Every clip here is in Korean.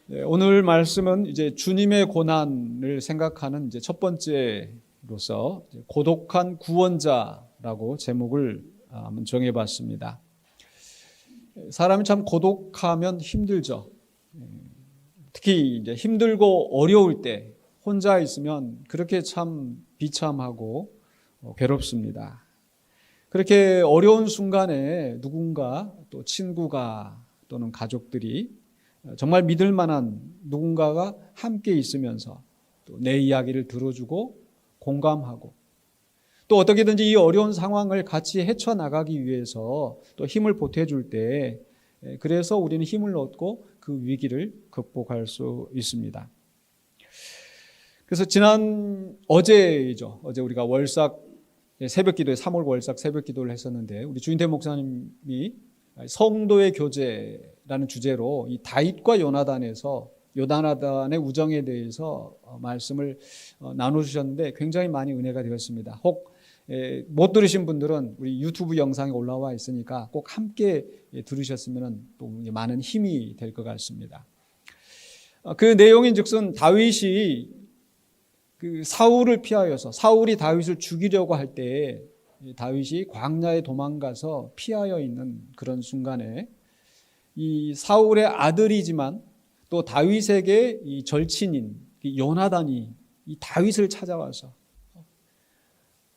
네, 오늘 말씀은 이제 주님의 고난을 생각하는 이제 첫 번째로서 고독한 구원자라고 제목을 한번 정해봤습니다. 사람이 참 고독하면 힘들죠. 특히 이제 힘들고 어려울 때 혼자 있으면 그렇게 참 비참하고 괴롭습니다. 그렇게 어려운 순간에 누군가 또 친구가 또는 가족들이 정말 믿을 만한 누군가가 함께 있으면서 또 내 이야기를 들어주고 공감하고 또 어떻게든지 이 어려운 상황을 같이 헤쳐나가기 위해서 또 힘을 보태줄 때 그래서 우리는 힘을 얻고 그 위기를 극복할 수 있습니다. 그래서 어제 우리가 월삭 새벽기도에 3월 월삭 새벽기도를 했었는데 우리 주인태 목사님이 성도의 교제라는 주제로 이 다윗과 요나단의 우정에 대해서 말씀을 나눠주셨는데 굉장히 많이 은혜가 되었습니다. 혹 못 들으신 분들은 우리 유튜브 영상에 올라와 있으니까 꼭 함께 들으셨으면 또 많은 힘이 될 것 같습니다. 그 내용인즉슨 다윗이 그 사울을 피하여서 사울이 다윗을 죽이려고 할 때 다윗이 광야에 도망가서 피하여 있는 그런 순간에 이 사울의 아들이지만 또 다윗에게 이 절친인 요나단이 이 다윗을 찾아와서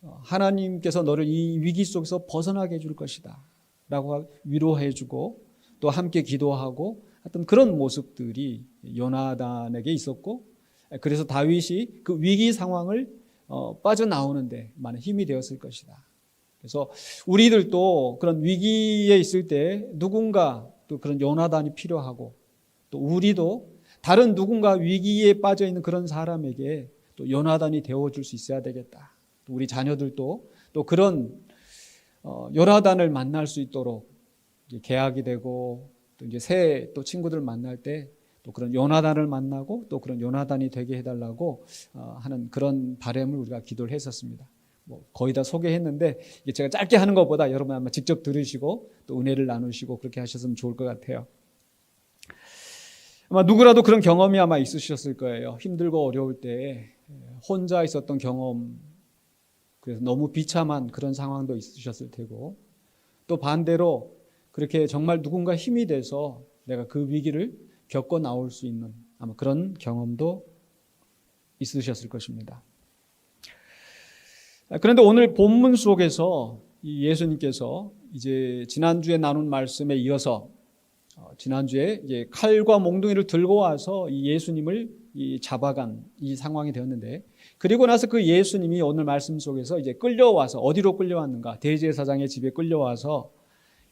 하나님께서 너를 이 위기 속에서 벗어나게 해줄 것이다 라고 위로해주고 또 함께 기도하고 하여튼 그런 모습들이 요나단에게 있었고 그래서 다윗이 그 위기 상황을 빠져나오는데 많은 힘이 되었을 것이다. 그래서 우리들도 그런 위기에 있을 때 누군가 또 그런 요나단이 필요하고 또 우리도 다른 누군가 위기에 빠져 있는 그런 사람에게 또 요나단이 되어줄 수 있어야 되겠다. 또 우리 자녀들도 또 그런 요나단을 만날 수 있도록 계약이 되고 또 이제 새 또 친구들 만날 때 또 그런 요나단을 만나고 또 그런 요나단이 되게 해달라고 하는 그런 바람을 우리가 기도를 했었습니다. 거의 다 소개했는데 제가 짧게 하는 것보다 여러분 아마 직접 들으시고 또 은혜를 나누시고 그렇게 하셨으면 좋을 것 같아요. 아마 누구라도 그런 경험이 아마 있으셨을 거예요. 힘들고 어려울 때 혼자 있었던 경험, 그래서 너무 비참한 그런 상황도 있으셨을 테고 또 반대로 그렇게 정말 누군가 힘이 돼서 내가 그 위기를 겪어 나올 수 있는 아마 그런 경험도 있으셨을 것입니다. 그런데 오늘 본문 속에서 예수님께서 이제 지난주에 나눈 말씀에 이어서 지난주에 이제 칼과 몽둥이를 들고 와서 이 예수님을 잡아간 이 상황이 되었는데 그리고 나서 그 예수님이 오늘 말씀 속에서 이제 끌려와서 어디로 끌려왔는가? 대제사장의 집에 끌려와서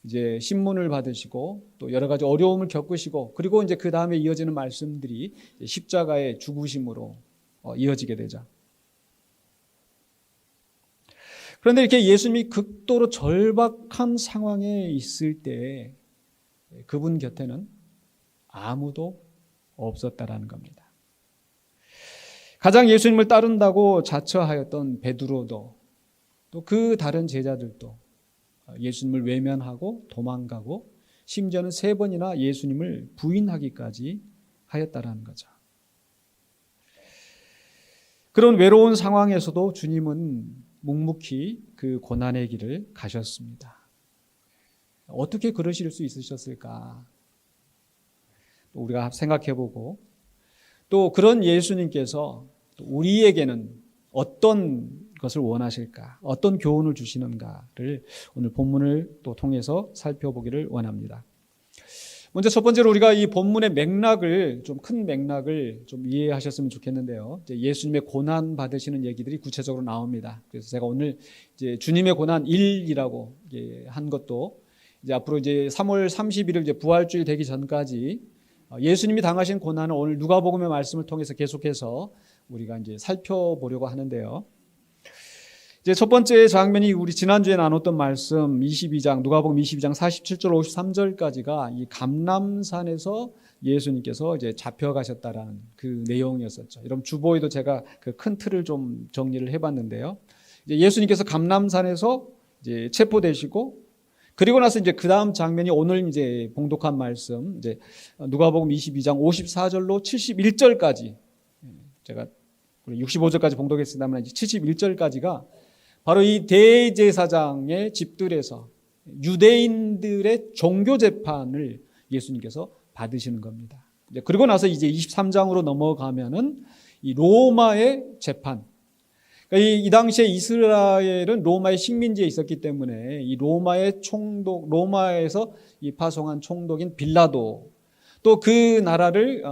이제 신문을 받으시고 또 여러 가지 어려움을 겪으시고 그리고 이제 그 다음에 이어지는 말씀들이 십자가의 죽으심으로 이어지게 되죠. 그런데 이렇게 예수님이 극도로 절박한 상황에 있을 때 그분 곁에는 아무도 없었다라는 겁니다. 가장 예수님을 따른다고 자처하였던 베드로도 또 그 다른 제자들도 예수님을 외면하고 도망가고 심지어는 3번이나 예수님을 부인하기까지 하였다라는 거죠. 그런 외로운 상황에서도 주님은 묵묵히 그 고난의 길을 가셨습니다. 어떻게 그러실 수 있으셨을까? 우리가 생각해보고 또 그런 예수님께서 우리에게는 어떤 것을 원하실까? 어떤 교훈을 주시는가를 오늘 본문을 또 통해서 살펴보기를 원합니다. 먼저 첫 번째로 우리가 이 본문의 맥락을 큰 맥락을 좀 이해하셨으면 좋겠는데요. 이제 예수님의 고난 받으시는 얘기들이 구체적으로 나옵니다. 그래서 제가 오늘 이제 주님의 고난 1이라고 한 것도 이제 앞으로 이제 3월 31일 이제 부활주일 되기 전까지 예수님이 당하신 고난을 오늘 누가복음의 말씀을 통해서 계속해서 우리가 이제 살펴보려고 하는데요. 이제 첫 번째 장면이 우리 지난주에 나눴던 말씀 22장 누가복음 22장 47절 53절까지가 이 감람산에서 예수님께서 이제 잡혀가셨다라는 그 내용이었었죠. 여러분 주보에도 제가 그 큰 틀을 좀 정리를 해봤는데요. 이제 예수님께서 감람산에서 이제 체포되시고 그리고 나서 이제 그 다음 장면이 오늘 이제 봉독한 말씀, 이제 누가복음 22장 54절로 71절까지, 제가 65절까지 봉독했습니다만 71절까지가 바로 이 대제사장의 집들에서 유대인들의 종교 재판을 예수님께서 받으시는 겁니다. 그리고 나서 이제 23장으로 넘어가면은 이 로마의 재판. 그러니까 이 당시에 이스라엘은 로마의 식민지에 있었기 때문에 이 로마의 총독, 로마에서 이 파송한 총독인 빌라도, 또 그 나라를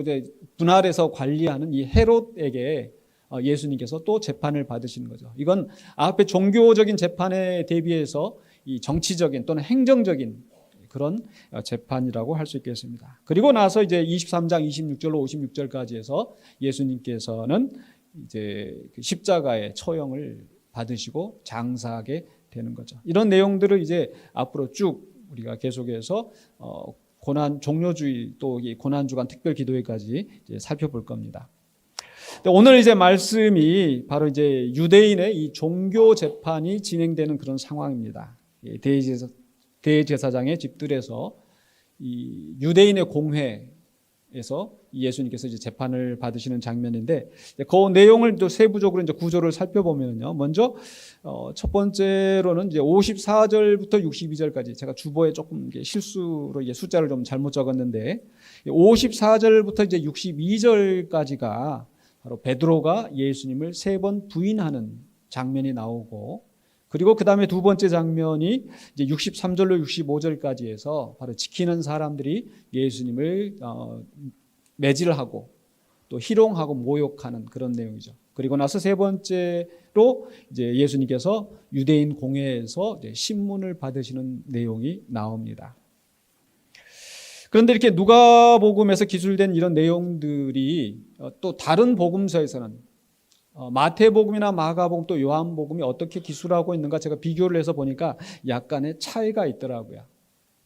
이제 분할해서 관리하는 이 헤롯에게 예수님께서 또 재판을 받으시는 거죠. 이건 앞에 종교적인 재판에 대비해서 이 정치적인 또는 행정적인 그런 재판이라고 할 수 있겠습니다. 그리고 나서 이제 23장 26절로 56절까지 해서 예수님께서는 이제 십자가의 처형을 받으시고 장사하게 되는 거죠. 이런 내용들을 이제 앞으로 쭉 우리가 계속해서 고난 종료주의 또 이 고난 주간 특별 기도회까지 이제 살펴볼 겁니다. 오늘 이제 말씀이 바로 이제 유대인의 이 종교 재판이 진행되는 그런 상황입니다. 대제사장의 집들에서 이 유대인의 공회에서 예수님께서 이제 재판을 받으시는 장면인데, 그 내용을 또 세부적으로 이제 구조를 살펴보면요. 먼저 첫 번째로는 이제 54절부터 62절까지, 제가 주보에 조금 실수로 이게 숫자를 좀 잘못 적었는데 54절부터 이제 62절까지가 바로 베드로가 예수님을 3번 부인하는 장면이 나오고, 그리고 그 다음에 두 번째 장면이 이제 63절로 65절까지 해서 바로 지키는 사람들이 예수님을 매질하고 또 희롱하고 모욕하는 그런 내용이죠. 그리고 나서 세 번째로 이제 예수님께서 유대인 공회에서 이제 신문을 받으시는 내용이 나옵니다. 그런데 이렇게 누가복음에서 기술된 이런 내용들이 또 다른 복음서에서는 마태복음이나 마가복음 또 요한복음이 어떻게 기술하고 있는가 제가 비교를 해서 보니까 약간의 차이가 있더라고요.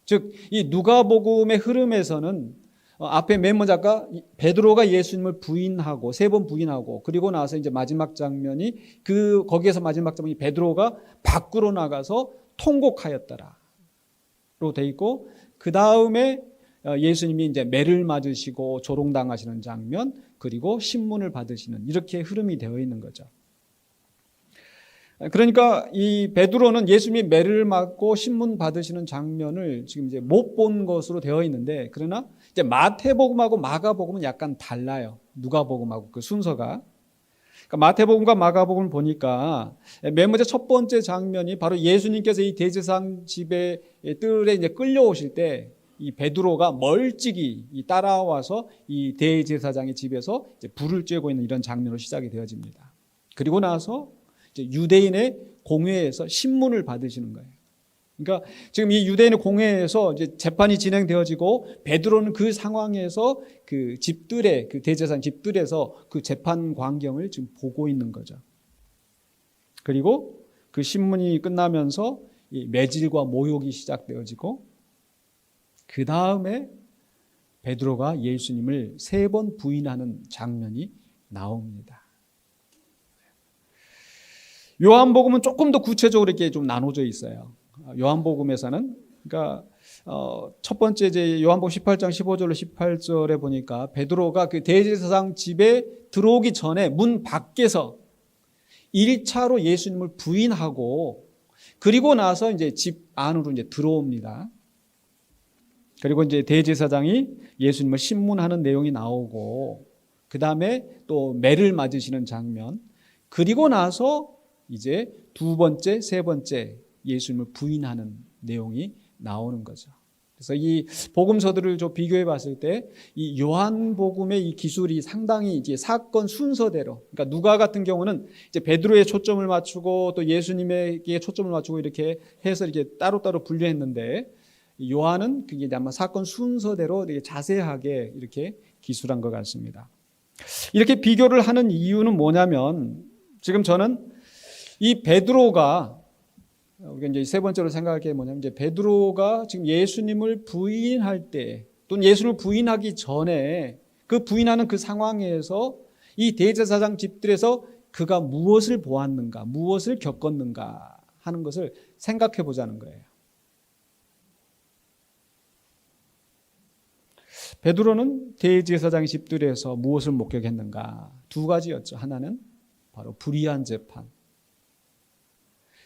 즉, 이 누가복음의 흐름에서는 앞에 맨 먼저 아까 베드로가 예수님을 부인하고 3번 부인하고, 그리고 나서 이제 마지막 장면이 거기에서 마지막 장면이 베드로가 밖으로 나가서 통곡하였더라로 돼 있고, 그 다음에 예수님이 이제 매를 맞으시고 조롱당하시는 장면, 그리고 신문을 받으시는, 이렇게 흐름이 되어 있는 거죠. 그러니까 이 베드로는 예수님이 매를 맞고 신문 받으시는 장면을 지금 이제 못 본 것으로 되어 있는데, 그러나 이제 마태복음하고 마가복음은 약간 달라요. 누가복음하고 그 순서가. 그러니까 마태복음과 마가복음을 보니까 맨 먼저 첫 번째 장면이 바로 예수님께서 이 대제사장 집의 뜰에 이제 끌려오실 때 이 베드로가 멀찍이 따라와서 이 대제사장의 집에서 이제 불을 쬐고 있는 이런 장면으로 시작이 되어집니다. 그리고 나서 이제 유대인의 공회에서 신문을 받으시는 거예요. 그러니까 지금 이 유대인의 공회에서 이제 재판이 진행되어지고 베드로는 그 상황에서 그 집들에, 그 대제사장 집들에서 그 재판 광경을 지금 보고 있는 거죠. 그리고 그 신문이 끝나면서 이 매질과 모욕이 시작되어지고, 그 다음에 베드로가 예수님을 3번 부인하는 장면이 나옵니다. 요한복음은 조금 더 구체적으로 이렇게 좀 나눠져 있어요. 요한복음에서는, 그러니까 첫 번째 이제 요한복음 18장 15절로 18절에 보니까 베드로가 그 대제사장 집에 들어오기 전에 문 밖에서 1차로 예수님을 부인하고, 그리고 나서 이제 집 안으로 이제 들어옵니다. 그리고 이제 대제사장이 예수님을 신문하는 내용이 나오고, 그 다음에 또 매를 맞으시는 장면, 그리고 나서 이제 두 번째, 세 번째 예수님을 부인하는 내용이 나오는 거죠. 그래서 이 복음서들을 좀 비교해 봤을 때 이 요한복음의 이 기술이 상당히 이제 사건 순서대로, 그러니까 누가 같은 경우는 이제 베드로에 초점을 맞추고 또 예수님에게 초점을 맞추고 이렇게 해서 이렇게 따로따로 분류했는데, 요한은 그게 아마 사건 순서대로 되게 자세하게 이렇게 기술한 것 같습니다. 이렇게 비교를 하는 이유는 뭐냐면, 지금 저는 이 베드로가, 우리가 이제 세 번째로 생각할 게 뭐냐면, 이제 베드로가 지금 예수님을 부인할 때 또는 예수님을 부인하기 전에 그 부인하는 그 상황에서 이 대제사장 집들에서 그가 무엇을 보았는가, 무엇을 겪었는가 하는 것을 생각해 보자는 거예요. 베드로는 대제사장의 집들에서 무엇을 목격했는가? 두 가지였죠. 하나는 바로 불의한 재판.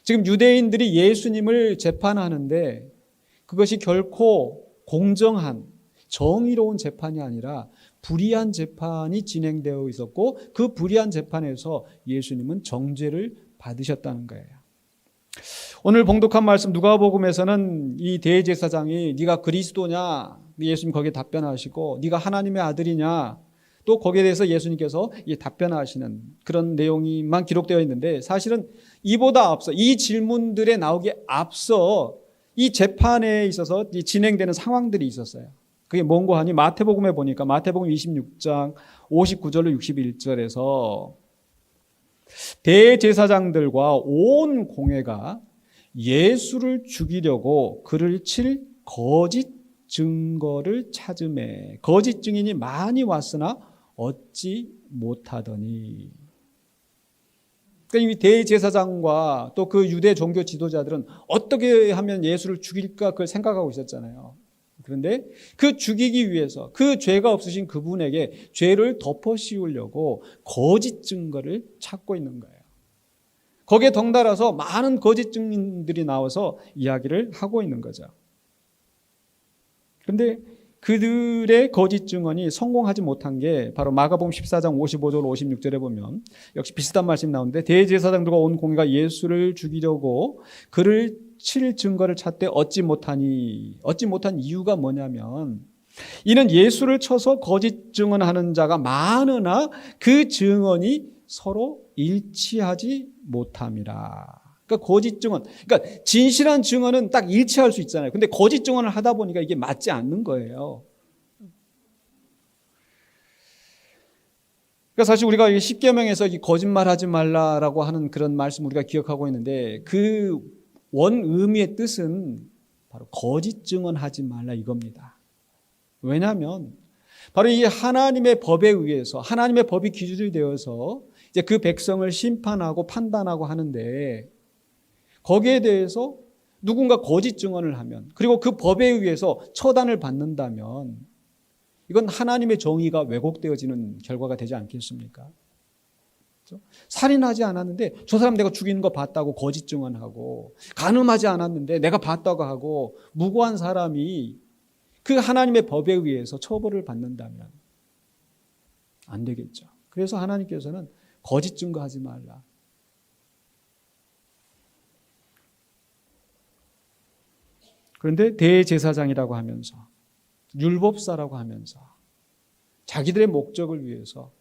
지금 유대인들이 예수님을 재판하는데 그것이 결코 공정한 정의로운 재판이 아니라 불의한 재판이 진행되어 있었고 그 불의한 재판에서 예수님은 정죄를 받으셨다는 거예요. 오늘 봉독한 말씀 누가복음에서는 이 대제사장이 네가 그리스도냐? 예수님 거기에 답변하시고 네가 하나님의 아들이냐? 또 거기에 대해서 예수님께서 답변하시는 그런 내용이만 기록되어 있는데 사실은 이보다 앞서 이 질문들에 나오기에 앞서 이 재판에 있어서 진행되는 상황들이 있었어요. 그게 뭔고 하니 마태복음에 보니까 마태복음 26장 59절로 61절에서 대제사장들과 온 공회가 예수를 죽이려고 그를 칠 거짓 증거를 찾음에 거짓 증인이 많이 왔으나 얻지 못하더니. 그러니까 이 대제사장과 또 그 유대 종교 지도자들은 어떻게 하면 예수를 죽일까 그걸 생각하고 있었잖아요. 그런데 그 죽이기 위해서 그 죄가 없으신 그분에게 죄를 덮어 씌우려고 거짓 증거를 찾고 있는 거예요. 거기에 덩달아서 많은 거짓 증인들이 나와서 이야기를 하고 있는 거죠. 그런데 그들의 거짓 증언이 성공하지 못한 게 바로 마가복음 14장 55절 56절에 보면 역시 비슷한 말씀이 나오는데 대제사장들과 온 공회가 예수를 죽이려고 그를 칠 증거를 찾되 얻지 못한 이유가 뭐냐면 이는 예수를 쳐서 거짓 증언하는 자가 많으나 그 증언이 서로 일치하지 못함이라. 그러니까 거짓 증언, 그러니까 진실한 증언은 딱 일치할 수 있잖아요. 근데 거짓 증언을 하다 보니까 이게 맞지 않는 거예요. 그러니까 사실 우리가 십계명에서 거짓말하지 말라라고 하는 그런 말씀 우리가 기억하고 있는데 그 원 의미의 뜻은 바로 거짓 증언하지 말라 이겁니다. 왜냐하면 바로 이 하나님의 법에 의해서 하나님의 법이 기준이 되어서 이제 그 백성을 심판하고 판단하고 하는데 거기에 대해서 누군가 거짓 증언을 하면 그리고 그 법에 의해서 처단을 받는다면 이건 하나님의 정의가 왜곡되어지는 결과가 되지 않겠습니까? 그렇죠? 살인하지 않았는데 저 사람 내가 죽이는 거 봤다고 거짓 증언하고 간음하지 않았는데 내가 봤다고 하고 무고한 사람이 그 하나님의 법에 의해서 처벌을 받는다면 안 되겠죠. 그래서 하나님께서는 거짓 증거하지 말라. 그런데 대제사장이라고 하면서 율법사라고 하면서 자기들의 목적을 위해서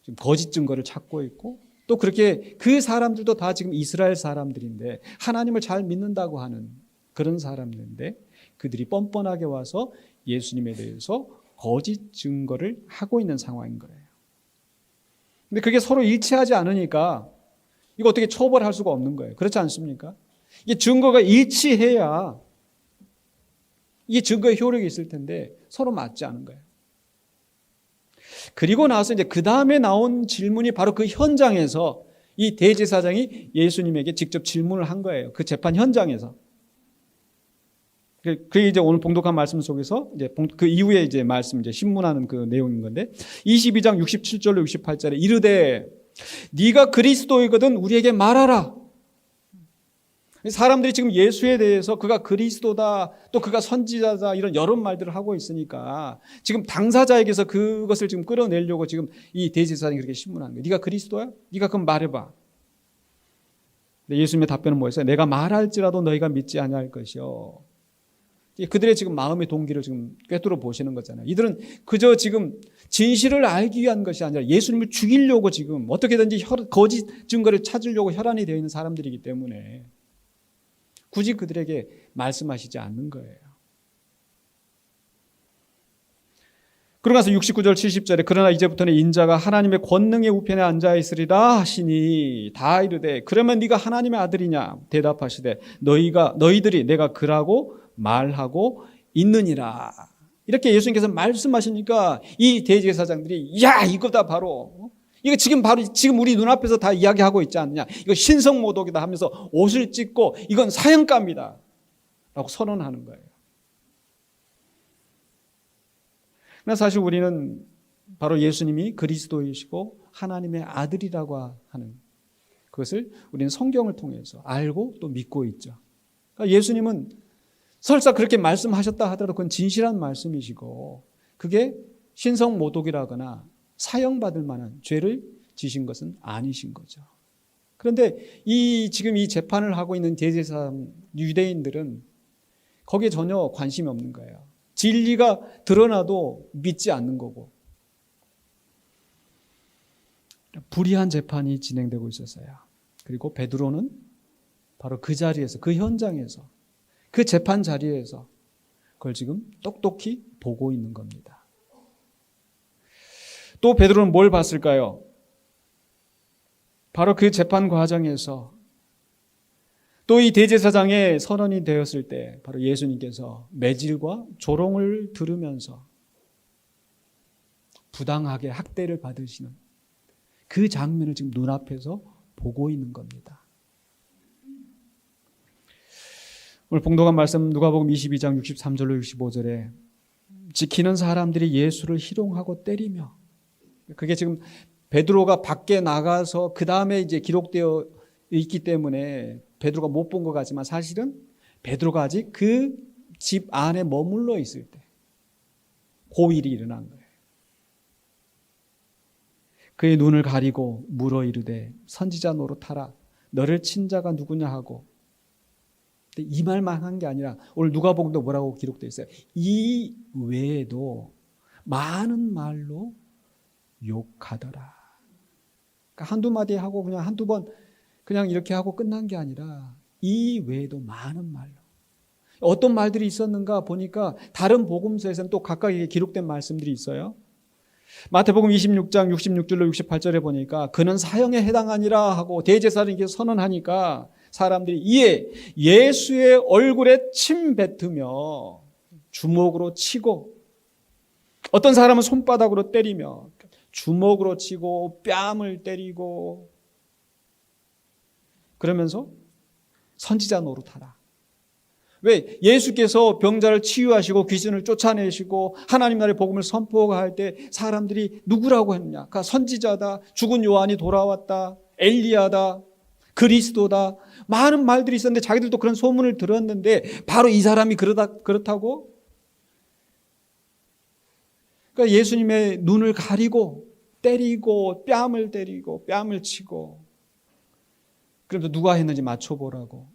지금 거짓 증거를 찾고 있고 또 그렇게 그 사람들도 다 지금 이스라엘 사람들인데 하나님을 잘 믿는다고 하는 그런 사람들인데 그들이 뻔뻔하게 와서 예수님에 대해서 거짓 증거를 하고 있는 상황인 거예요. 근데 그게 서로 일치하지 않으니까 이거 어떻게 처벌할 수가 없는 거예요. 그렇지 않습니까? 이게 증거가 일치해야 이게 증거의 효력이 있을 텐데 서로 맞지 않은 거예요. 그리고 나서 이제 그 다음에 나온 질문이 바로 그 현장에서 이 대제사장이 예수님에게 직접 질문을 한 거예요. 그 재판 현장에서. 그게 이제 오늘 봉독한 말씀 속에서 이제 그 이후에 이제 말씀 이제 신문하는 그 내용인 건데 22장 67절로 68절에 이르되 네가 그리스도이거든 우리에게 말하라. 사람들이 지금 예수에 대해서 그가 그리스도다 또 그가 선지자다 이런 여러 말들을 하고 있으니까 지금 당사자에게서 그것을 지금 끌어내려고 지금 이 대제사장이 그렇게 신문하는 거예요. 네가 그리스도야? 네가 그럼 말해봐. 근데 예수님의 답변은 뭐였어요? 내가 말할지라도 너희가 믿지 아니할 것이요. 그들의 지금 마음의 동기를 지금 꿰뚫어 보시는 거잖아요. 이들은 그저 지금 진실을 알기 위한 것이 아니라 예수님을 죽이려고 지금 어떻게든지 거짓 증거를 찾으려고 혈안이 되어 있는 사람들이기 때문에 굳이 그들에게 말씀하시지 않는 거예요. 그러고 나서 69절 70절에 그러나 이제부터는 인자가 하나님의 권능의 우편에 앉아 있으리라 하시니 다 이르되 그러면 네가 하나님의 아들이냐 대답하시되 너희들이 내가 그라고 말하고 있느니라. 이렇게 예수님께서 말씀하시니까 이 대제사장들이 야 이거다 바로 이거 지금 우리 눈앞에서 다 이야기하고 있지 않느냐. 이거 신성모독이다 하면서 옷을 찢고 이건 사형감이다 라고 선언하는 거예요. 그러나 사실 우리는 바로 예수님이 그리스도이시고 하나님의 아들이라고 하는 그것을 우리는 성경을 통해서 알고 또 믿고 있죠. 그러니까 예수님은 설사 그렇게 말씀하셨다 하더라도 그건 진실한 말씀이시고 그게 신성모독이라거나 사형받을 만한 죄를 지신 것은 아니신 거죠. 그런데 지금 이 재판을 하고 있는 대제사장 유대인들은 거기에 전혀 관심이 없는 거예요. 진리가 드러나도 믿지 않는 거고. 불의한 재판이 진행되고 있었어요. 그리고 베드로는 바로 그 자리에서, 그 현장에서, 그 재판 자리에서 그걸 지금 똑똑히 보고 있는 겁니다. 또 베드로는 뭘 봤을까요? 바로 그 재판 과정에서 또 이 대제사장의 선언이 되었을 때 바로 예수님께서 매질과 조롱을 들으면서 부당하게 학대를 받으시는 그 장면을 지금 눈앞에서 보고 있는 겁니다. 오늘 봉독한 말씀 누가복음 22장 63절로 65절에 지키는 사람들이 예수를 희롱하고 때리며, 그게 지금 베드로가 밖에 나가서 그 다음에 이제 기록되어 있기 때문에 베드로가 못 본 것 같지만 사실은 베드로가 아직 그 집 안에 머물러 있을 때 그 일이 일어난 거예요. 그의 눈을 가리고 물어 이르되 선지자 노릇하라 너를 친 자가 누구냐 하고, 근데 이 말만 한 게 아니라 오늘 누가복음도 뭐라고 기록되어 있어요? 이 외에도 많은 말로 욕하더라. 그러니까 한두 마디 하고 그냥 한두 번 그냥 이렇게 하고 끝난 게 아니라 이 외에도 많은 말로. 어떤 말들이 있었는가 보니까 다른 복음서에서는 또 각각 기록된 말씀들이 있어요. 마태복음 26장 66절로 68절에 보니까 그는 사형에 해당하니라 하고 대제사장에게 선언하니까 사람들이 이에 예수의 얼굴에 침 뱉으며 주먹으로 치고, 어떤 사람은 손바닥으로 때리며 주먹으로 치고 뺨을 때리고, 그러면서 선지자 노릇하라. 왜? 예수께서 병자를 치유하시고 귀신을 쫓아내시고 하나님 나라의 복음을 선포할 때 사람들이 누구라고 했느냐? 그러니까 선지자다, 죽은 요한이 돌아왔다, 엘리야다, 그리스도다, 많은 말들이 있었는데 자기들도 그런 소문을 들었는데 바로 이 사람이 그렇다고? 그러니까 예수님의 눈을 가리고 때리고 뺨을 때리고 뺨을 치고, 그래도 누가 했는지 맞춰보라고.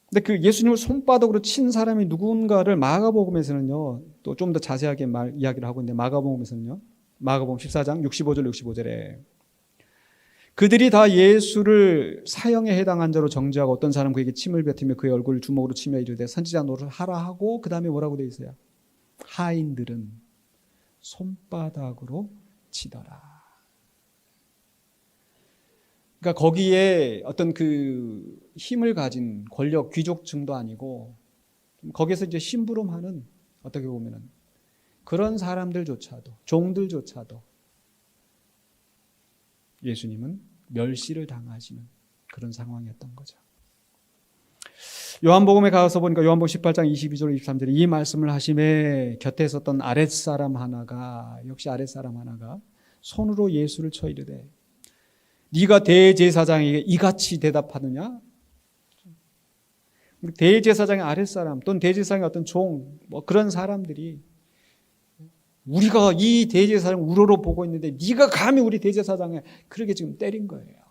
근데 그 예수님을 손바닥으로 친 사람이 누군가를 마가복음에서는요, 또 좀 더 자세하게 이야기를 하고 있는데, 마가복음에서는요, 마가복음 14장 65절 65절에 그들이 다 예수를 사형에 해당한 자로 정죄하고 어떤 사람 그에게 침을 뱉으며 그의 얼굴을 주먹으로 치며 이르되 선지자 노릇을 하라 하고, 그 다음에 뭐라고 되어 있어요? 하인들은 손바닥으로 치더라. 그러니까 거기에 어떤 그 힘을 가진 권력, 귀족층도 아니고 거기에서 이제 심부름하는, 어떻게 보면은 그런 사람들조차도, 종들조차도 예수님은 멸시를 당하시는 그런 상황이었던 거죠. 요한복음에 가서 보니까 요한복음 18장 22절 23절에 이 말씀을 하심에 곁에 있었던 아랫사람 하나가, 역시 아랫사람 하나가 손으로 예수를 쳐 이르되 네가 대제사장에게 이같이 대답하느냐? 대제사장의 아랫사람 또는 대제사장의 어떤 종, 뭐 그런 사람들이 우리가 이 대제사장을 우러러 보고 있는데 네가 감히 우리 대제사장에, 그렇게 지금 때린 거예요.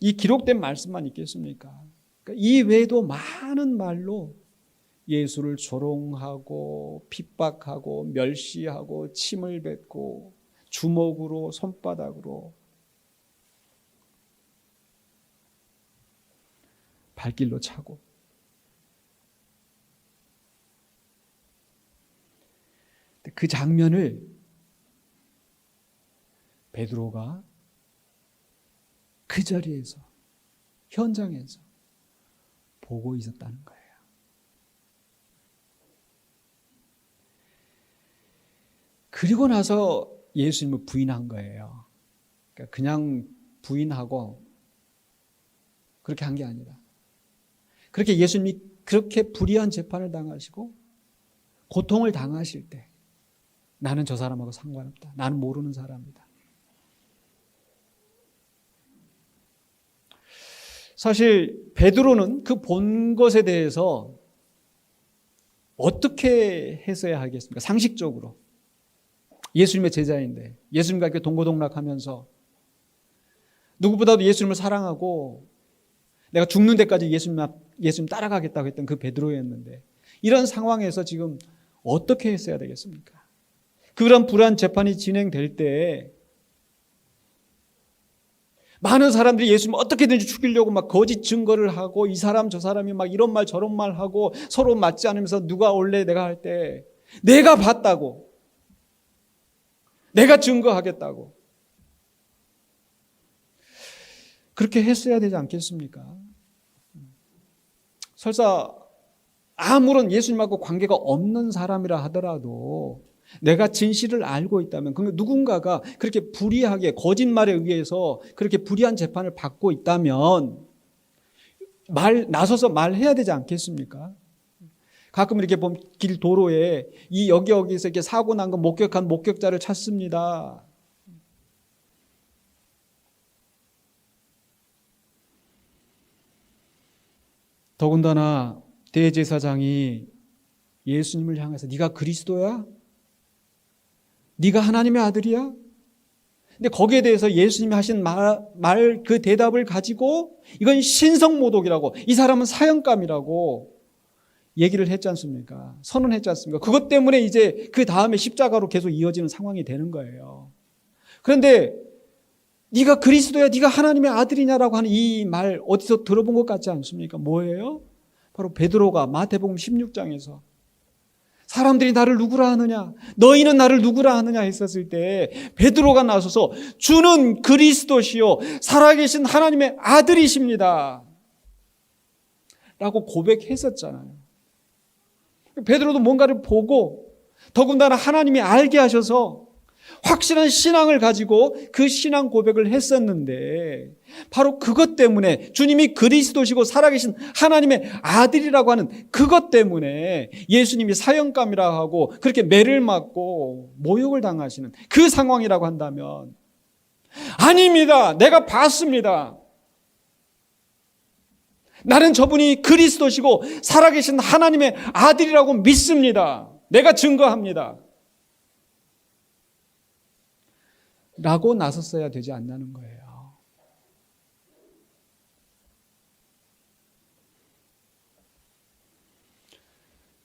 이 기록된 말씀만 있겠습니까? 그러니까 이 외에도 많은 말로 예수를 조롱하고 핍박하고 멸시하고 침을 뱉고 주먹으로 손바닥으로 발길로 차고, 그 장면을 베드로가 그 자리에서, 현장에서 보고 있었다는 거예요. 그리고 나서 예수님을 부인한 거예요. 그러니까 그냥 부인하고 그렇게 한 게 아니라 그렇게 예수님이 그렇게 불의한 재판을 당하시고 고통을 당하실 때 나는 저 사람하고 상관없다. 나는 모르는 사람이다. 사실 베드로는 그 본 것에 대해서 어떻게 했어야 하겠습니까? 상식적으로. 예수님의 제자인데 예수님과 이렇게 동고동락하면서 누구보다도 예수님을 사랑하고 내가 죽는 데까지 예수님 따라가겠다고 했던 그 베드로였는데 이런 상황에서 지금 어떻게 했어야 되겠습니까? 그런 불안 재판이 진행될 때 많은 사람들이 예수님을 어떻게든지 죽이려고 막 거짓 증거를 하고 이 사람 저 사람이 막 이런 말 저런 말 하고 서로 맞지 않으면서 누가 올래 내가 할 때 내가 봤다고 내가 증거하겠다고 그렇게 했어야 되지 않겠습니까? 설사 아무런 예수님하고 관계가 없는 사람이라 하더라도 내가 진실을 알고 있다면 누군가가 그렇게 불의하게 거짓말에 의해서 그렇게 불의한 재판을 받고 있다면 나서서 말해야 되지 않겠습니까? 가끔 이렇게 보면 길 도로에 여기서 이렇게 사고 난 거 목격한 목격자를 찾습니다. 더군다나 대제사장이 예수님을 향해서 네가 그리스도야? 네가 하나님의 아들이야? 근데 거기에 대해서 예수님이 하신 그 대답을 가지고 이건 신성모독이라고 이 사람은 사형감이라고 얘기를 했지 않습니까? 선언했지 않습니까? 그것 때문에 이제 그 다음에 십자가로 계속 이어지는 상황이 되는 거예요. 그런데 네가 그리스도야, 네가 하나님의 아들이냐라고 하는 이 말 어디서 들어본 것 같지 않습니까? 뭐예요? 바로 베드로가 마태복음 16장에서 사람들이 나를 누구라 하느냐, 너희는 나를 누구라 하느냐 했었을 때 베드로가 나서서 주는 그리스도시요 살아계신 하나님의 아들이십니다 라고 고백했었잖아요. 베드로도 뭔가를 보고 더군다나 하나님이 알게 하셔서 확실한 신앙을 가지고 그 신앙 고백을 했었는데 바로 그것 때문에 주님이 그리스도시고 살아계신 하나님의 아들이라고 하는 그것 때문에 예수님이 사형감이라고 하고 그렇게 매를 맞고 모욕을 당하시는 그 상황이라고 한다면 아닙니다. 내가 봤습니다. 나는 저분이 그리스도시고 살아계신 하나님의 아들이라고 믿습니다. 내가 증거합니다. 라고 나섰어야 되지 않냐는 거예요.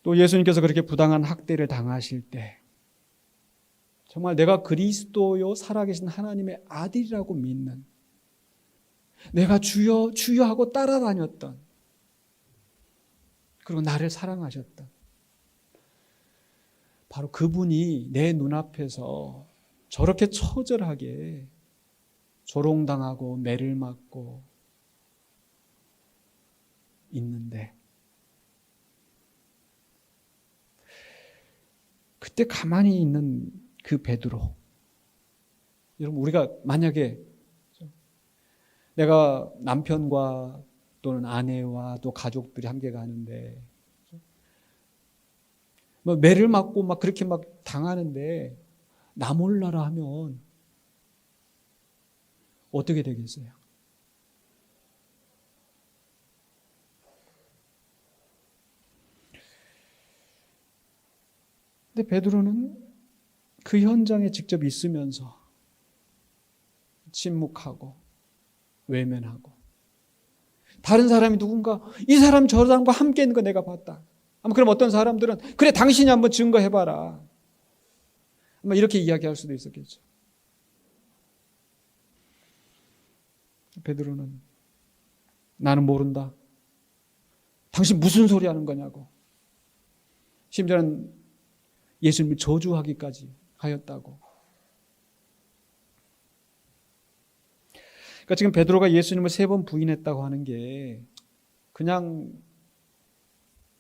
또 예수님께서 그렇게 부당한 학대를 당하실 때 정말 내가 그리스도요 살아계신 하나님의 아들이라고 믿는 내가 주여 주여 하고 따라다녔던 그리고 나를 사랑하셨던 바로 그분이 내 눈앞에서 저렇게 처절하게 조롱당하고 매를 맞고 있는데 그때 가만히 있는 그 베드로, 여러분 우리가 만약에 내가 남편과 또는 아내와 또 가족들이 함께 가는데 뭐 매를 맞고 막 그렇게 막 당하는데 나 몰라라 하면 어떻게 되겠어요? 근데 베드로는 그 현장에 직접 있으면서 침묵하고 외면하고 다른 사람이 누군가 이 사람 저 사람과 함께 있는 거 내가 봤다. 아마 그럼 어떤 사람들은 그래 당신이 한번 증거해봐라. 아마 이렇게 이야기할 수도 있었겠죠. 베드로는 나는 모른다. 당신 무슨 소리 하는 거냐고. 심지어는 예수님을 저주하기까지 하였다고. 그러니까 지금 베드로가 예수님을 3번 부인했다고 하는 게 그냥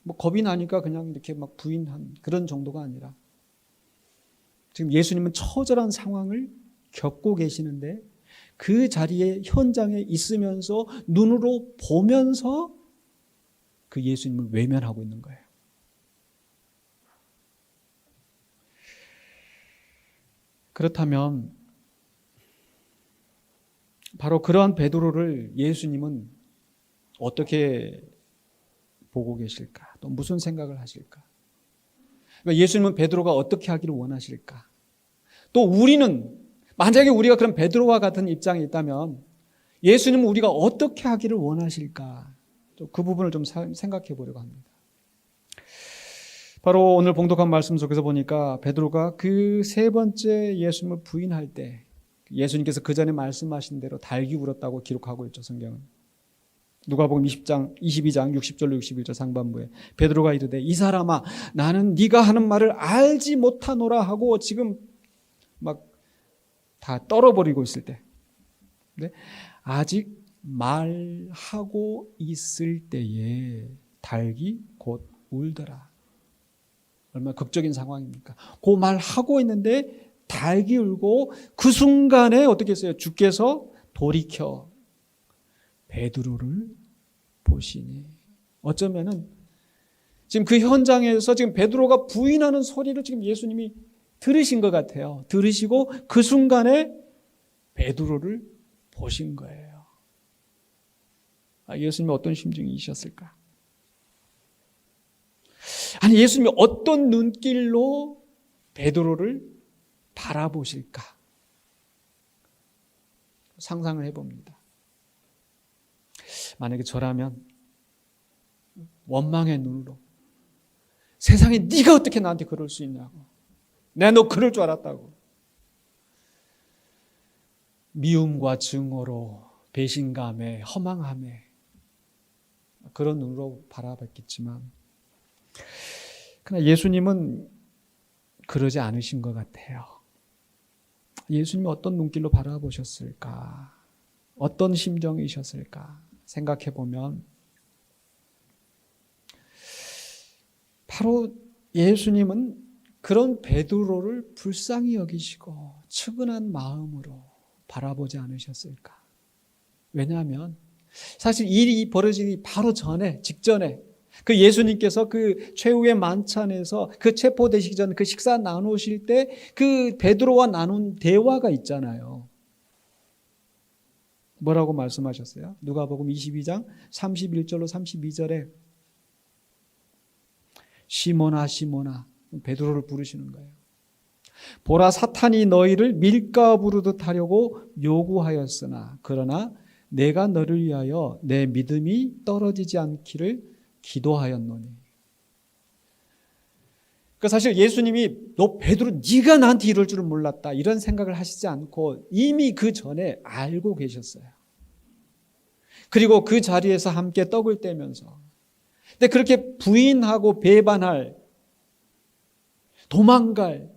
뭐 겁이 나니까 그냥 이렇게 막 부인한 그런 정도가 아니라 지금 예수님은 처절한 상황을 겪고 계시는데 그 자리에 현장에 있으면서 눈으로 보면서 그 예수님을 외면하고 있는 거예요. 그렇다면 바로 그러한 베드로를 예수님은 어떻게 보고 계실까? 또 무슨 생각을 하실까? 그러니까 예수님은 베드로가 어떻게 하기를 원하실까? 또 우리는 만약에 우리가 그런 베드로와 같은 입장에 있다면 예수님은 우리가 어떻게 하기를 원하실까? 그 부분을 좀 생각해 보려고 합니다. 바로 오늘 봉독한 말씀 속에서 보니까 베드로가 그 세 번째 예수님을 부인할 때 예수님께서 그 전에 말씀하신 대로 달기 울었다고 기록하고 있죠, 성경은. 누가복음 22장 60절로 61절 상반부에 베드로가 이르되 이 사람아 나는 네가 하는 말을 알지 못하노라 하고 지금 막 다 떨어버리고 있을 때 아직 말하고 있을 때에 달기 곧 울더라. 얼마나 극적인 상황입니까? 그 말하고 있는데 달기 울고 그 순간에 어떻게 했어요? 주께서 돌이켜 베드로를 보시니 어쩌면은 지금 그 현장에서 지금 베드로가 부인하는 소리를 지금 예수님이 들으신 것 같아요. 들으시고 그 순간에 베드로를 보신 거예요. 예수님이 어떤 심정이셨을까? 아니 예수님이 어떤 눈길로 베드로를 바라보실까? 상상을 해봅니다. 만약에 저라면 원망의 눈으로 세상에 네가 어떻게 나한테 그럴 수 있냐고, 내가 너 그럴 줄 알았다고, 미움과 증오로 배신감에 허망함에 그런 눈으로 바라봤겠지만 그러나 예수님은 그러지 않으신 것 같아요. 예수님이 어떤 눈길로 바라보셨을까? 어떤 심정이셨을까? 생각해 보면 바로 예수님은 그런 베드로를 불쌍히 여기시고 측은한 마음으로 바라보지 않으셨을까? 왜냐하면 사실 일이 벌어지기 바로 직전에 그 예수님께서 그 최후의 만찬에서 그 체포되시기 전 그 식사 나누실 때 그 베드로와 나눈 대화가 있잖아요. 뭐라고 말씀하셨어요? 누가복음 22장 31절로 32절에 시몬아 시몬아, 베드로를 부르시는 거예요. 보라 사탄이 너희를 밀가 부르듯 하려고 요구하였으나 그러나 내가 너를 위하여 내 믿음이 떨어지지 않기를 기도하였노니. 그러니까 사실 예수님이 너 베드로 네가 나한테 이럴 줄은 몰랐다 이런 생각을 하시지 않고 이미 그 전에 알고 계셨어요. 그리고 그 자리에서 함께 떡을 떼면서 근데 그렇게 부인하고 배반할, 도망갈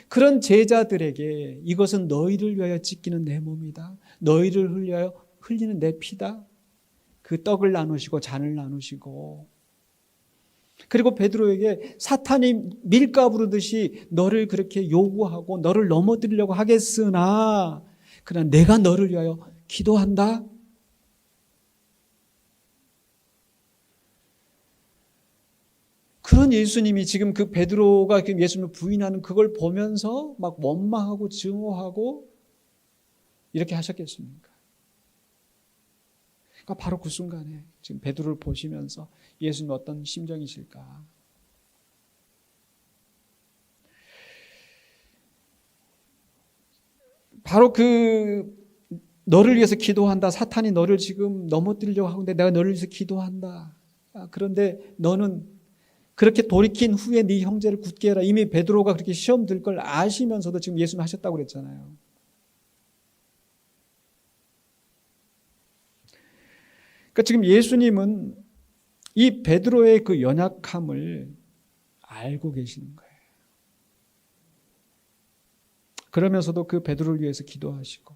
그런 제자들에게 이것은 너희를 위하여 찢기는 내 몸이다, 너희를 위하여 흘리는 내 피다, 그 떡을 나누시고 잔을 나누시고, 그리고 베드로에게 사탄이 밀가 부르듯이 너를 그렇게 요구하고 너를 넘어뜨리려고 하겠으나 그러나 내가 너를 위하여 기도한다. 그런 예수님이 지금 그 베드로가 예수님을 부인하는 그걸 보면서 막 원망하고 증오하고 이렇게 하셨겠습니까? 그러니까 바로 그 순간에 지금 베드로를 보시면서 예수님이 어떤 심정이실까? 바로 그 너를 위해서 기도한다. 사탄이 너를 지금 넘어뜨리려고 하는데 내가 너를 위해서 기도한다. 그런데 너는 그렇게 돌이킨 후에 네 형제를 굳게 해라. 이미 베드로가 그렇게 시험 들 걸 아시면서도 지금 예수님 하셨다고 그랬잖아요. 그러니까 지금 예수님은 이 베드로의 그 연약함을 알고 계시는 거예요. 그러면서도 그 베드로를 위해서 기도하시고,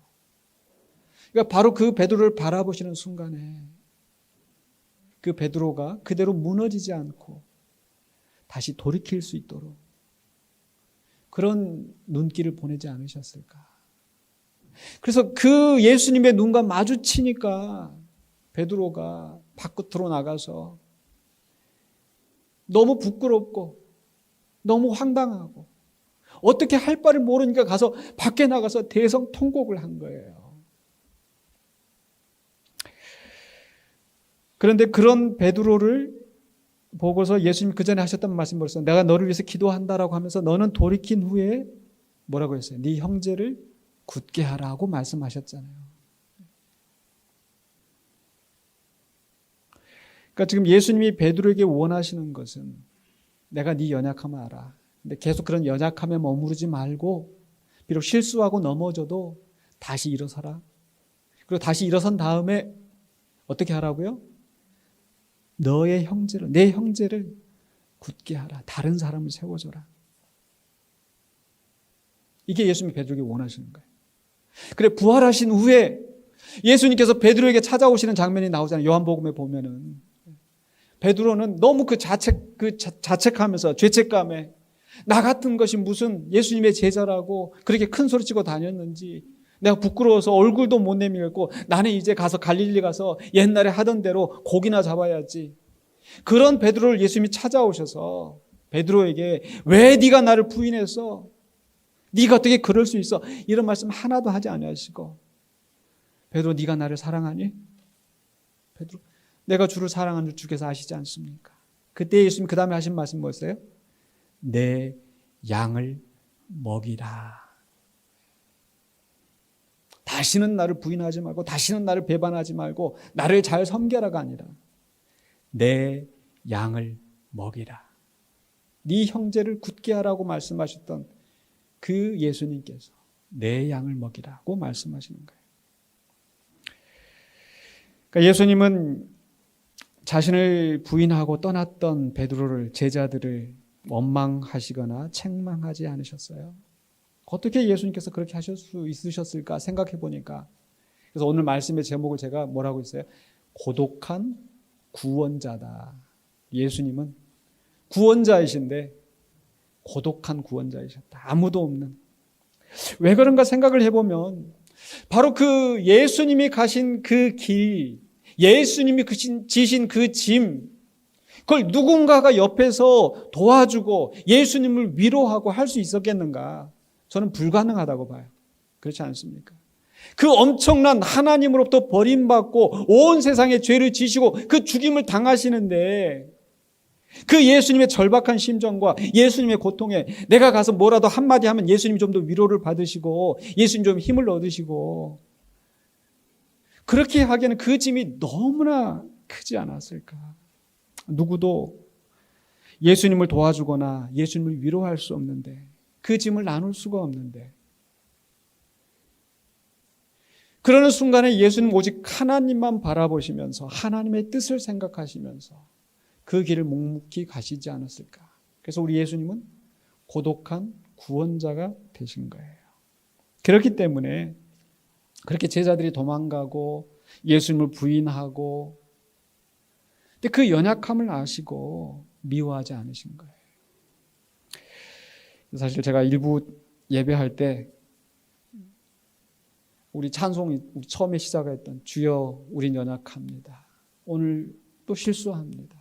그러니까 바로 그 베드로를 바라보시는 순간에 그 베드로가 그대로 무너지지 않고 다시 돌이킬 수 있도록 그런 눈길을 보내지 않으셨을까? 그래서 그 예수님의 눈과 마주치니까 베드로가 밖으로 나가서 너무 부끄럽고 너무 황당하고 어떻게 할 바를 모르니까 가서 밖에 나가서 대성통곡을 한 거예요. 그런데 그런 베드로를 보고서 예수님이 그 전에 하셨던 말씀 벌써 내가 너를 위해서 기도한다라고 하면서 너는 돌이킨 후에 뭐라고 했어요? 네 형제를 굳게 하라고 말씀하셨잖아요. 그러니까 지금 예수님이 베드로에게 원하시는 것은 내가 네 연약함을 알아. 근데 계속 그런 연약함에 머무르지 말고 비록 실수하고 넘어져도 다시 일어서라. 그리고 다시 일어선 다음에 어떻게 하라고요? 너의 형제를, 내 형제를 굳게 하라. 다른 사람을 세워줘라. 이게 예수님이 베드로에게 원하시는 거예요. 그래 부활하신 후에 예수님께서 베드로에게 찾아오시는 장면이 나오잖아요. 요한복음에 보면은 베드로는 너무 자책하면서 죄책감에 나 같은 것이 무슨 예수님의 제자라고 그렇게 큰 소리 치고 다녔는지 내가 부끄러워서 얼굴도 못 내밀고 나는 이제 가서 갈릴리 가서 옛날에 하던 대로 고기나 잡아야지. 그런 베드로를 예수님이 찾아오셔서 베드로에게 왜 네가 나를 부인했어? 네가 어떻게 그럴 수 있어? 이런 말씀 하나도 하지 않으시고 베드로 네가 나를 사랑하니? 베드로 내가 주를 사랑하는 줄 주께서 아시지 않습니까? 그때 예수님 그 다음에 하신 말씀 뭐였어요? 내 양을 먹이라. 다시는 나를 부인하지 말고 다시는 나를 배반하지 말고 나를 잘 섬겨라가 아니라 내 양을 먹이라. 네 형제를 굳게 하라고 말씀하셨던 그 예수님께서 내 양을 먹이라고 말씀하시는 거예요. 그러니까 예수님은 자신을 부인하고 떠났던 베드로를 제자들을 원망하시거나 책망하지 않으셨어요. 어떻게 예수님께서 그렇게 하실 수 있으셨을까 생각해 보니까 그래서 오늘 말씀의 제목을 제가 뭐라고 했어요? 고독한 구원자다. 예수님은 구원자이신데 고독한 구원자이셨다. 아무도 없는. 왜 그런가 생각을 해보면 바로 그 예수님이 가신 그 길, 예수님이 지신 그 짐, 그걸 누군가가 옆에서 도와주고 예수님을 위로하고 할 수 있었겠는가? 저는 불가능하다고 봐요. 그렇지 않습니까? 그 엄청난 하나님으로부터 버림받고 온 세상에 죄를 지시고 그 죽임을 당하시는데 그 예수님의 절박한 심정과 예수님의 고통에 내가 가서 뭐라도 한마디 하면 예수님이 좀 더 위로를 받으시고 예수님 좀 힘을 얻으시고 그렇게 하기에는 그 짐이 너무나 크지 않았을까? 누구도 예수님을 도와주거나 예수님을 위로할 수 없는데 그 짐을 나눌 수가 없는데 그러는 순간에 예수님 오직 하나님만 바라보시면서 하나님의 뜻을 생각하시면서 그 길을 묵묵히 가시지 않았을까. 그래서 우리 예수님은 고독한 구원자가 되신 거예요. 그렇기 때문에 그렇게 제자들이 도망가고 예수님을 부인하고 근데 그 연약함을 아시고 미워하지 않으신 거예요. 사실 제가 일부 예배할 때 우리 찬송이 처음에 시작했던 주여 우린 연약합니다. 오늘 또 실수합니다.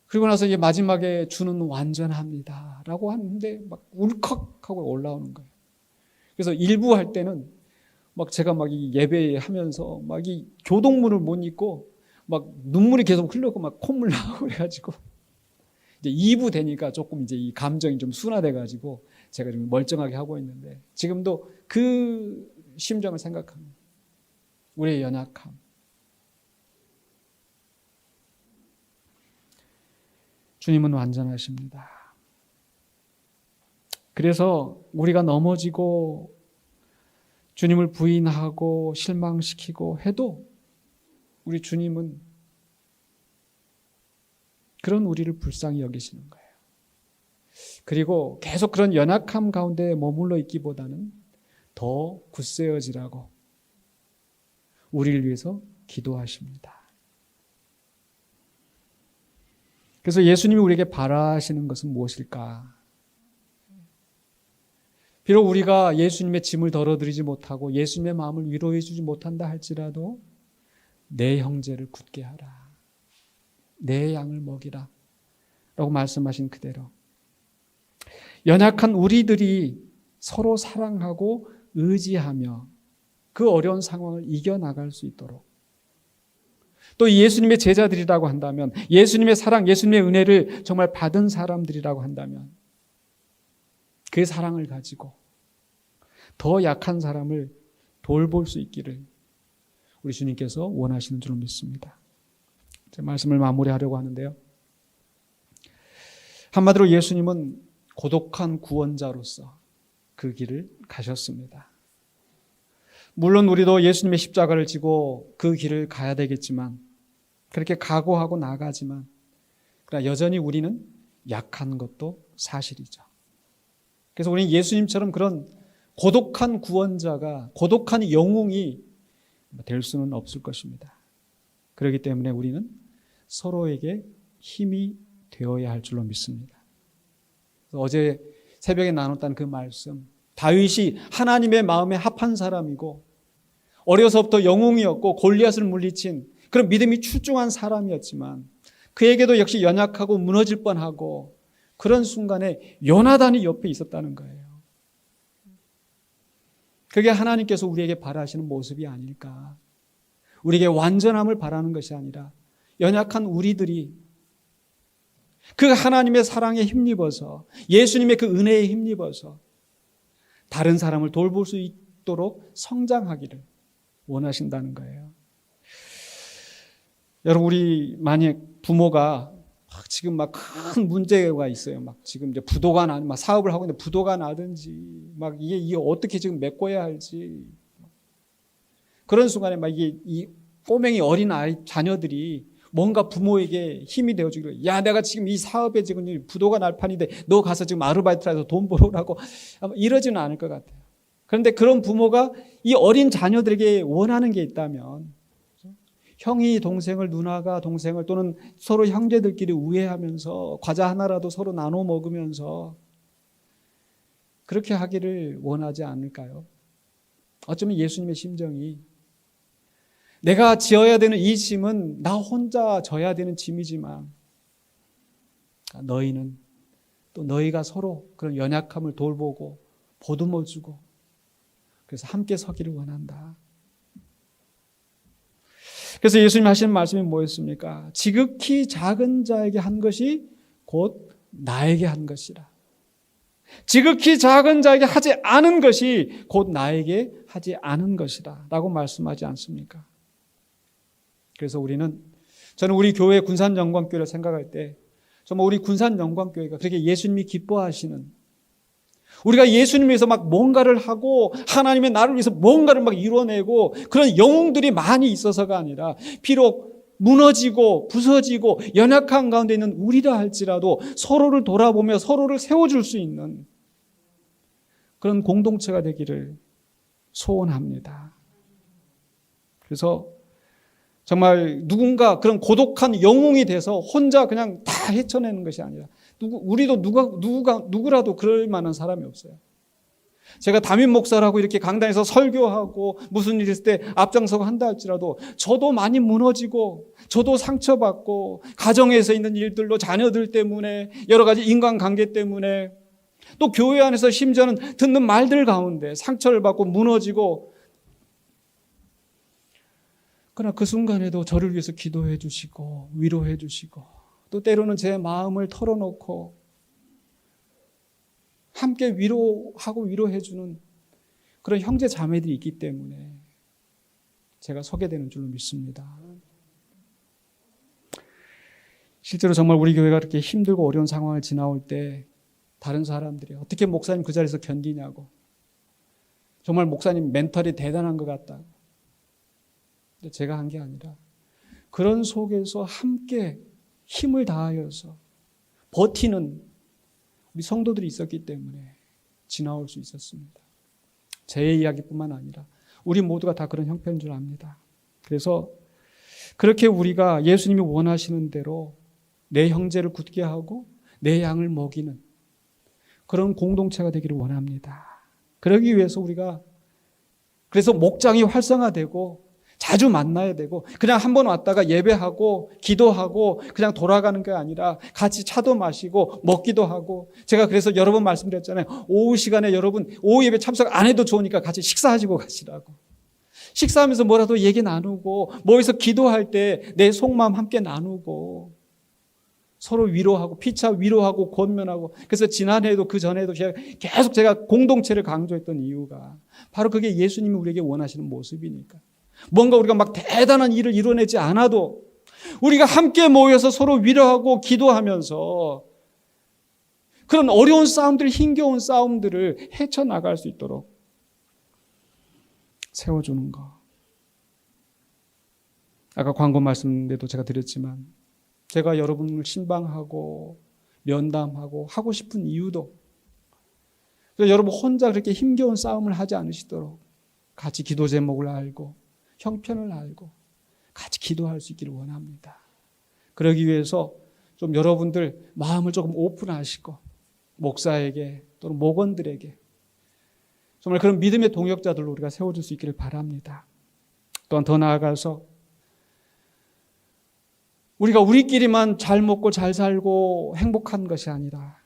그리고 나서 이제 마지막에 주는 완전합니다. 라고 하는데 막 울컥하고 올라오는 거예요. 그래서 일부 할 때는 막 제가 막 이 예배하면서 막 이 교동문을 못 입고 막 눈물이 계속 흘러고 막 콧물 나고 그래가지고 이제 2부 되니까 조금 이제 이 감정이 좀 순화돼가지고 제가 좀 멀쩡하게 하고 있는데 지금도 그 심정을 생각합니다. 우리의 연약함. 주님은 완전하십니다. 그래서 우리가 넘어지고 주님을 부인하고 실망시키고 해도 우리 주님은 그런 우리를 불쌍히 여기시는 거예요. 그리고 계속 그런 연약함 가운데 머물러 있기보다는 더 굳세어지라고 우리를 위해서 기도하십니다. 그래서 예수님이 우리에게 바라시는 것은 무엇일까? 비록 우리가 예수님의 짐을 덜어드리지 못하고 예수님의 마음을 위로해 주지 못한다 할지라도 내 형제를 굳게 하라. 내 양을 먹이라 라고 말씀하신 그대로 연약한 우리들이 서로 사랑하고 의지하며 그 어려운 상황을 이겨나갈 수 있도록, 또 예수님의 제자들이라고 한다면, 예수님의 사랑, 예수님의 은혜를 정말 받은 사람들이라고 한다면 그 사랑을 가지고 더 약한 사람을 돌볼 수 있기를 우리 주님께서 원하시는 줄 믿습니다. 제 말씀을 마무리하려고 하는데요. 한마디로 예수님은 고독한 구원자로서 그 길을 가셨습니다. 물론 우리도 예수님의 십자가를 지고 그 길을 가야 되겠지만, 그렇게 각오하고 나가지만, 그러나 여전히 우리는 약한 것도 사실이죠. 그래서 우리는 예수님처럼 그런 고독한 구원자가, 고독한 영웅이 될 수는 없을 것입니다. 그렇기 때문에 우리는 서로에게 힘이 되어야 할 줄로 믿습니다. 어제 새벽에 나눴던 그 말씀, 다윗이 하나님의 마음에 합한 사람이고 어려서부터 영웅이었고 골리앗을 물리친 그런 믿음이 출중한 사람이었지만 그에게도 역시 연약하고 무너질 뻔하고 그런 순간에 요나단이 옆에 있었다는 거예요. 그게 하나님께서 우리에게 바라시는 모습이 아닐까. 우리에게 완전함을 바라는 것이 아니라 연약한 우리들이 그 하나님의 사랑에 힘입어서, 예수님의 그 은혜에 힘입어서 다른 사람을 돌볼 수 있도록 성장하기를 원하신다는 거예요. 여러분, 우리 만약 부모가 지금 막 큰 문제가 있어요. 막 지금 이제 부도가 막 사업을 하고 있는데 부도가 나든지, 막 이게 어떻게 지금 메꿔야 할지, 그런 순간에 막 이 꼬맹이 어린 아이 자녀들이 뭔가 부모에게 힘이 되어주기로, 야, 내가 지금 이 사업에 지금 부도가 날 판인데 너 가서 지금 아르바이트를 해서 돈 벌어라고, 이러지는 않을 것 같아요. 그런데 그런 부모가 이 어린 자녀들에게 원하는 게 있다면, 형이 동생을, 누나가 동생을, 또는 서로 형제들끼리 우애하면서 과자 하나라도 서로 나눠 먹으면서 그렇게 하기를 원하지 않을까요? 어쩌면 예수님의 심정이, 내가 지어야 되는 이 짐은 나 혼자 져야 되는 짐이지만 너희는 또 너희가 서로 그런 연약함을 돌보고 보듬어주고, 그래서 함께 서기를 원한다. 그래서 예수님 하시는 말씀이 뭐였습니까? 지극히 작은 자에게 한 것이 곧 나에게 한 것이라. 지극히 작은 자에게 하지 않은 것이 곧 나에게 하지 않은 것이라 라고 말씀하지 않습니까? 그래서 저는 우리 교회 군산영광교회를 생각할 때 정말 우리 군산영광교회가 그렇게 예수님이 기뻐하시는, 우리가 예수님을 위해서 막 뭔가를 하고 하나님의 나를 위해서 뭔가를 막 이뤄내고 그런 영웅들이 많이 있어서가 아니라, 비록 무너지고 부서지고 연약한 가운데 있는 우리라 할지라도 서로를 돌아보며 서로를 세워줄 수 있는 그런 공동체가 되기를 소원합니다. 그래서 정말 누군가 그런 고독한 영웅이 돼서 혼자 그냥 다 헤쳐내는 것이 아니라, 우리도 누구라도 그럴 만한 사람이 없어요. 제가 담임 목사라고 이렇게 강단에서 설교하고 무슨 일 있을 때 앞장서고 한다 할지라도 저도 많이 무너지고, 저도 상처받고, 가정에서 있는 일들로 자녀들 때문에, 여러 가지 인간관계 때문에, 또 교회 안에서 심지어는 듣는 말들 가운데 상처를 받고 무너지고, 그러나 그 순간에도 저를 위해서 기도해 주시고 위로해 주시고, 또 때로는 제 마음을 털어놓고 함께 위로하고 위로해 주는 그런 형제 자매들이 있기 때문에 제가 서게 되는 줄로 믿습니다. 실제로 정말 우리 교회가 그렇게 힘들고 어려운 상황을 지나올 때 다른 사람들이 어떻게 목사님 그 자리에서 견디냐고, 정말 목사님 멘탈이 대단한 것 같다. 근데 제가 한 게 아니라 그런 속에서 함께 힘을 다하여서 버티는 우리 성도들이 있었기 때문에 지나올 수 있었습니다. 제 이야기뿐만 아니라 우리 모두가 다 그런 형편인 줄 압니다. 그래서 그렇게 우리가 예수님이 원하시는 대로 내 형제를 굳게 하고 내 양을 먹이는 그런 공동체가 되기를 원합니다. 그러기 위해서 우리가, 그래서 목장이 활성화되고 자주 만나야 되고 그냥 한 번 왔다가 예배하고 기도하고 그냥 돌아가는 게 아니라 같이 차도 마시고 먹기도 하고 제가 그래서 여러 번 말씀드렸잖아요. 오후 시간에 여러분 오후 예배 참석 안 해도 좋으니까 같이 식사하시고 가시라고. 식사하면서 뭐라도 얘기 나누고 모여서 기도할 때 내 속마음 함께 나누고 서로 위로하고 피차 위로하고 권면하고 그래서 지난해에도 그 전에도 계속 제가 공동체를 강조했던 이유가 바로 그게 예수님이 우리에게 원하시는 모습이니까 뭔가 우리가 막 대단한 일을 이뤄내지 않아도 우리가 함께 모여서 서로 위로하고 기도하면서 그런 어려운 싸움들, 힘겨운 싸움들을 헤쳐나갈 수 있도록 세워주는 거. 아까 광고 말씀에도 제가 드렸지만 제가 여러분을 신방하고 면담하고 하고 싶은 이유도 여러분 혼자 그렇게 힘겨운 싸움을 하지 않으시도록 같이 기도 제목을 알고 형편을 알고 같이 기도할 수 있기를 원합니다. 그러기 위해서 좀 여러분들 마음을 조금 오픈하시고 목사에게 또는 목원들에게 정말 그런 믿음의 동역자들로 우리가 세워줄 수 있기를 바랍니다. 또한 더 나아가서 우리가 우리끼리만 잘 먹고 잘 살고 행복한 것이 아니라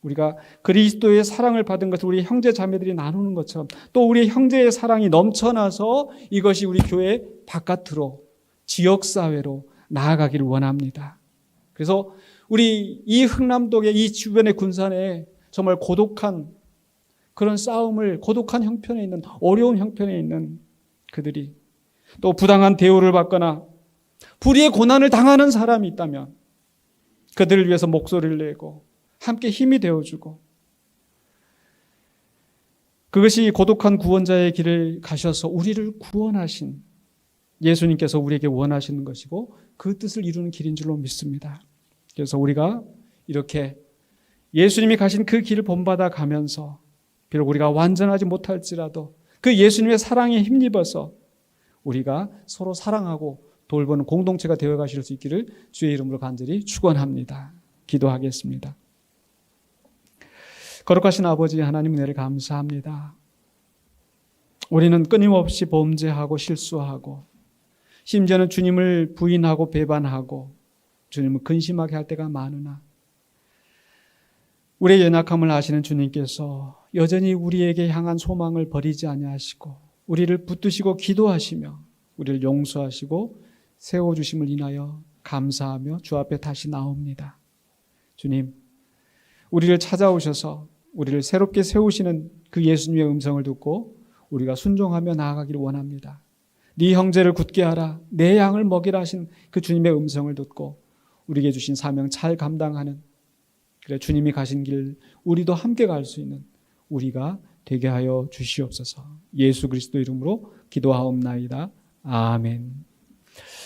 우리가 그리스도의 사랑을 받은 것을 우리 형제 자매들이 나누는 것처럼 또 우리 형제의 사랑이 넘쳐나서 이것이 우리 교회 바깥으로 지역사회로 나아가기를 원합니다. 그래서 우리 이 흥남동의 이 주변의 군산에 정말 고독한 그런 싸움을 고독한 형편에 있는 어려운 형편에 있는 그들이 또 부당한 대우를 받거나 불의의 고난을 당하는 사람이 있다면 그들을 위해서 목소리를 내고 함께 힘이 되어주고 그것이 고독한 구원자의 길을 가셔서 우리를 구원하신 예수님께서 우리에게 원하시는 것이고 그 뜻을 이루는 길인 줄로 믿습니다. 그래서 우리가 이렇게 예수님이 가신 그 길을 본받아 가면서 비록 우리가 완전하지 못할지라도 그 예수님의 사랑에 힘입어서 우리가 서로 사랑하고 돌보는 공동체가 되어 가실 수 있기를 주의 이름으로 간절히 축원합니다. 기도하겠습니다. 거룩하신 아버지 하나님 은혜를 감사합니다. 우리는 끊임없이 범죄하고 실수하고 심지어는 주님을 부인하고 배반하고 주님을 근심하게 할 때가 많으나 우리의 연약함을 아시는 주님께서 여전히 우리에게 향한 소망을 버리지 아니하시고 우리를 붙드시고 기도하시며 우리를 용서하시고 세워주심을 인하여 감사하며 주 앞에 다시 나옵니다. 주님, 우리를 찾아오셔서 우리를 새롭게 세우시는 그 예수님의 음성을 듣고 우리가 순종하며 나아가기를 원합니다. 네 형제를 굳게 하라, 내 양을 먹이라 하신 그 주님의 음성을 듣고 우리에게 주신 사명 잘 감당하는 그래 주님이 가신 길 우리도 함께 갈 수 있는 우리가 되게 하여 주시옵소서. 예수 그리스도 이름으로 기도하옵나이다. 아멘.